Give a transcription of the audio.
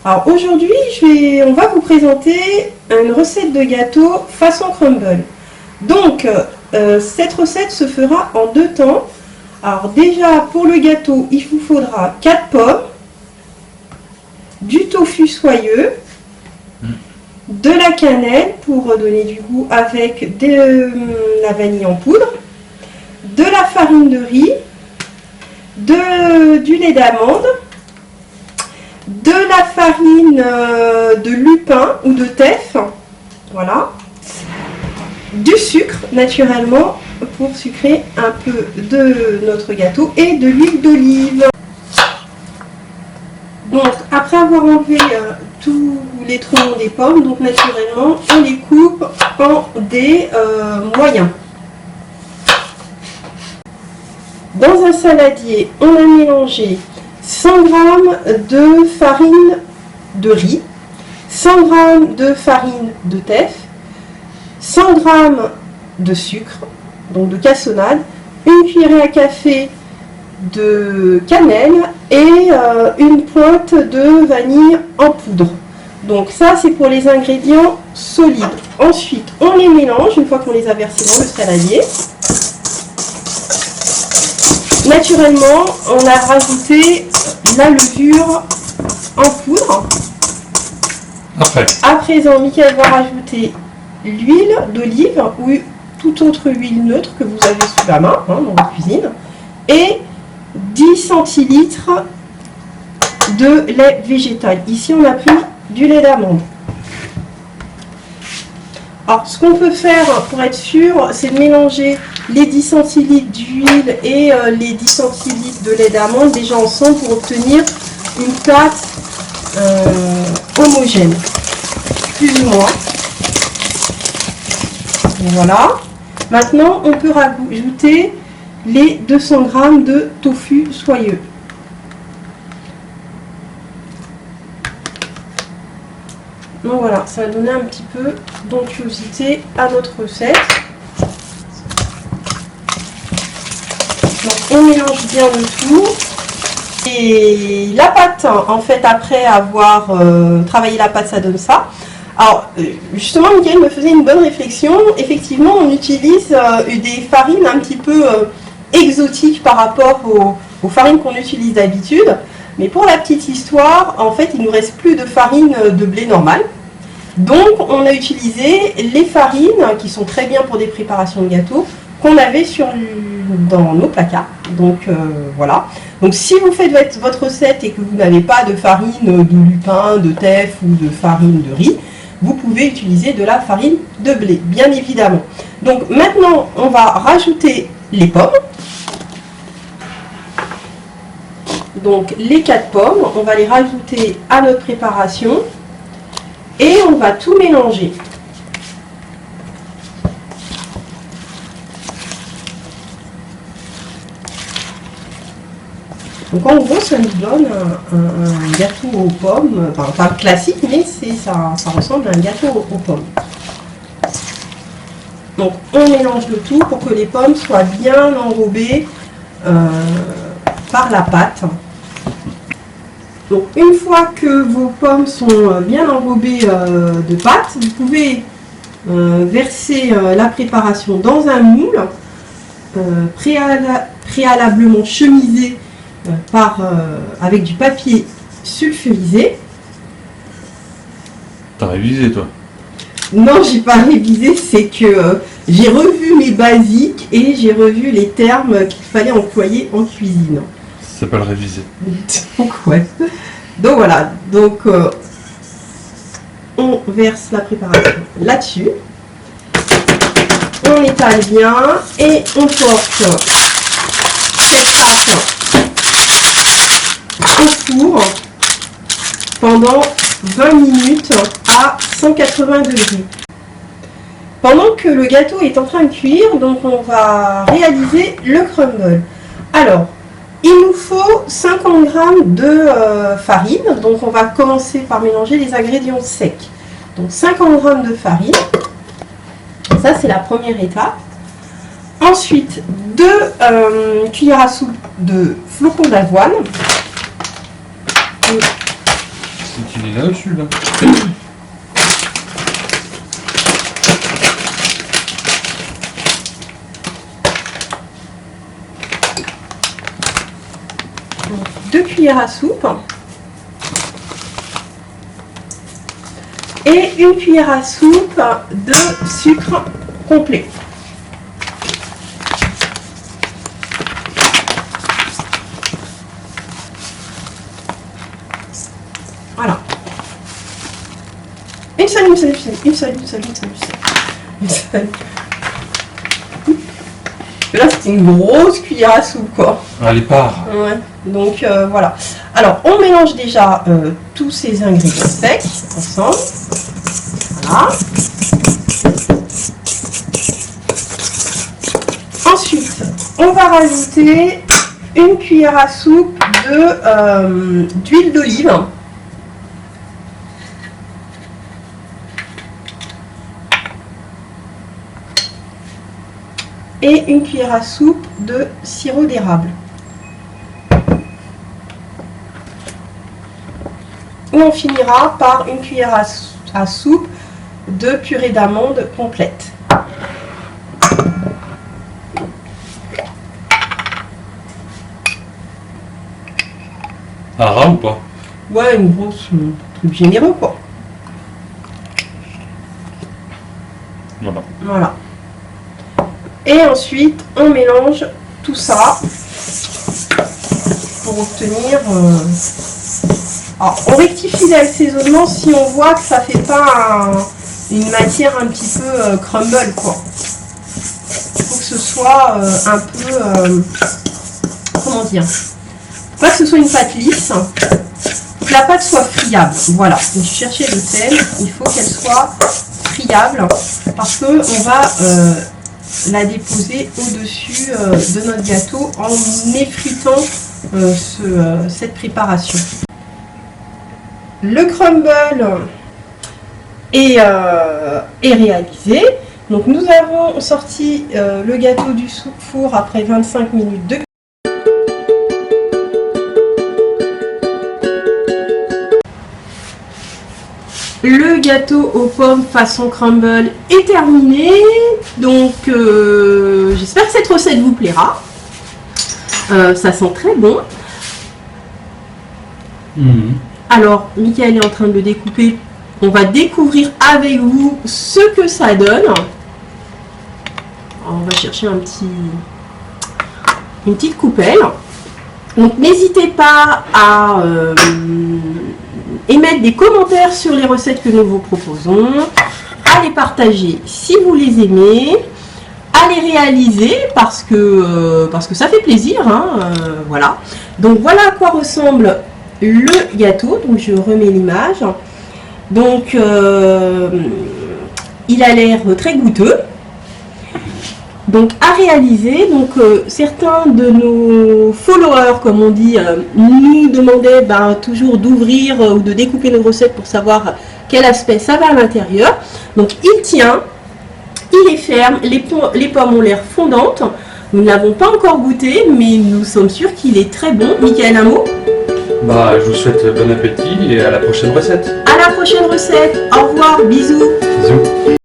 Alors aujourd'hui, on va vous présenter une recette de gâteau façon crumble. Donc, cette recette se fera en 2 temps. Alors déjà, pour le gâteau, il vous faudra 4 pommes, du tofu soyeux, de la cannelle pour donner du goût avec de la vanille en poudre, de la farine de riz, du lait d'amande, de la farine de lupin ou de teff, voilà, du sucre naturellement pour sucrer un peu de notre gâteau et de l'huile d'olive. Donc après avoir enlevé tous les troncs des pommes, donc naturellement on les coupe en des moyens. Dans un saladier, on a mélangé 100 g de farine de riz, 100 g de farine de teff, 100 g de sucre, donc de cassonade, une cuillerée à café de cannelle et une pointe de vanille en poudre. Donc ça c'est pour les ingrédients solides. Ensuite on les mélange une fois qu'on les a versés dans le saladier. Naturellement on a rajouté la levure en poudre. À présent Mickaël va rajouter l'huile d'olive ou toute autre huile neutre que vous avez sous la main dans votre cuisine et 10 centilitres de lait végétal. Ici on a pris du lait d'amande. Alors ce qu'on peut faire pour être sûr, c'est de mélanger les 10 centilitres d'huile et les 10 centilitres de lait d'amande déjà ensemble pour obtenir une pâte homogène, plus ou moins. Voilà. Maintenant on peut rajouter les 200 g de tofu soyeux. Donc voilà, ça va donner un petit peu d'onctuosité à notre recette. Donc on mélange bien le tout. Et la pâte, en fait, après avoir travaillé la pâte, ça donne ça. Alors, justement, Mickaël me faisait une bonne réflexion. Effectivement, on utilise des farines un petit peu exotiques par rapport aux farines qu'on utilise d'habitude. Mais pour la petite histoire, en fait, il ne nous reste plus de farine de blé normale. Donc, on a utilisé les farines qui sont très bien pour des préparations de gâteaux qu'on avait dans nos placards. Donc, voilà. Donc, si vous faites votre recette et que vous n'avez pas de farine de lupin, de teff ou de farine de riz, vous pouvez utiliser de la farine de blé, bien évidemment. Donc, maintenant, on va rajouter les pommes. Donc les 4 pommes, on va les rajouter à notre préparation et on va tout mélanger. Donc en gros ça nous donne un gâteau aux pommes, enfin pas classique mais ça ressemble à un gâteau aux pommes. Donc on mélange le tout pour que les pommes soient bien enrobées par la pâte. Donc une fois que vos pommes sont bien enrobées de pâte, vous pouvez verser la préparation dans un moule préalablement chemisé avec du papier sulfurisé. T'as révisé toi? Non, j'ai pas révisé, c'est que j'ai revu mes basiques et j'ai revu les termes qu'il fallait employer en cuisine. Ça s'appelle réviser. Donc ouais. Donc voilà, donc on verse la préparation là-dessus. On étale bien et on porte cette pâte au four pendant 20 minutes à 180 degrés. Pendant que le gâteau est en train de cuire, donc on va réaliser le crumble. Alors, il nous faut 50 g de farine, donc on va commencer par mélanger les ingrédients secs. Donc 50 g de farine, ça c'est la première étape. Ensuite, 2 cuillères à soupe de flocons d'avoine. C'est qu'il est là-dessus, là. Donc, 2 cuillères à soupe. Et 1 cuillère à soupe de sucre complet. Voilà. Une seule. Là, c'est une grosse cuillère à soupe, quoi. Allez, part. Ouais. Donc, voilà. Alors, on mélange déjà tous ces ingrédients secs ensemble. Voilà. Ensuite, on va rajouter 1 cuillère à soupe d'huile d'olive. Et 1 cuillère à soupe de sirop d'érable. Et on finira par 1 cuillère à soupe de purée d'amande complète. Un rat ou pas? Ouais, une grosse truc généreux, quoi. Voilà. Voilà. Et ensuite, on mélange tout ça pour obtenir... Alors, on rectifie l'assaisonnement si on voit que ça fait pas une matière un petit peu crumble, quoi. Il faut que ce soit un peu... comment dire? Pas que ce soit une pâte lisse, que la pâte soit friable. Voilà, je cherchais le thème, il faut qu'elle soit friable parce que on va la déposer au-dessus de notre gâteau en effritant cette préparation. Le crumble est réalisé. Donc nous avons sorti le gâteau du four après 25 minutes de Le gâteau aux pommes façon crumble est terminé. Donc j'espère que cette recette vous plaira. Ça sent très bon. Alors, Michael est en train de le découper. On va découvrir avec vous ce que ça donne. Alors, on va chercher une petite coupelle. Donc, n'hésitez pas à émettre des commentaires sur les recettes que nous vous proposons, à les partager si vous les aimez, à les réaliser parce que ça fait plaisir. Voilà. Donc, voilà à quoi ressemble le gâteau. Donc je remets l'image. Donc il a l'air très goûteux. Donc à réaliser. Donc certains de nos followers, comme on dit, nous demandaient toujours d'ouvrir ou de découper nos recettes pour savoir quel aspect ça va à l'intérieur. Donc il tient, il est ferme, les pommes ont l'air fondantes. Nous n'avons pas encore goûté, mais nous sommes sûrs qu'il est très bon. Michael, un mot? Je vous souhaite bon appétit et à la prochaine recette. À la prochaine recette.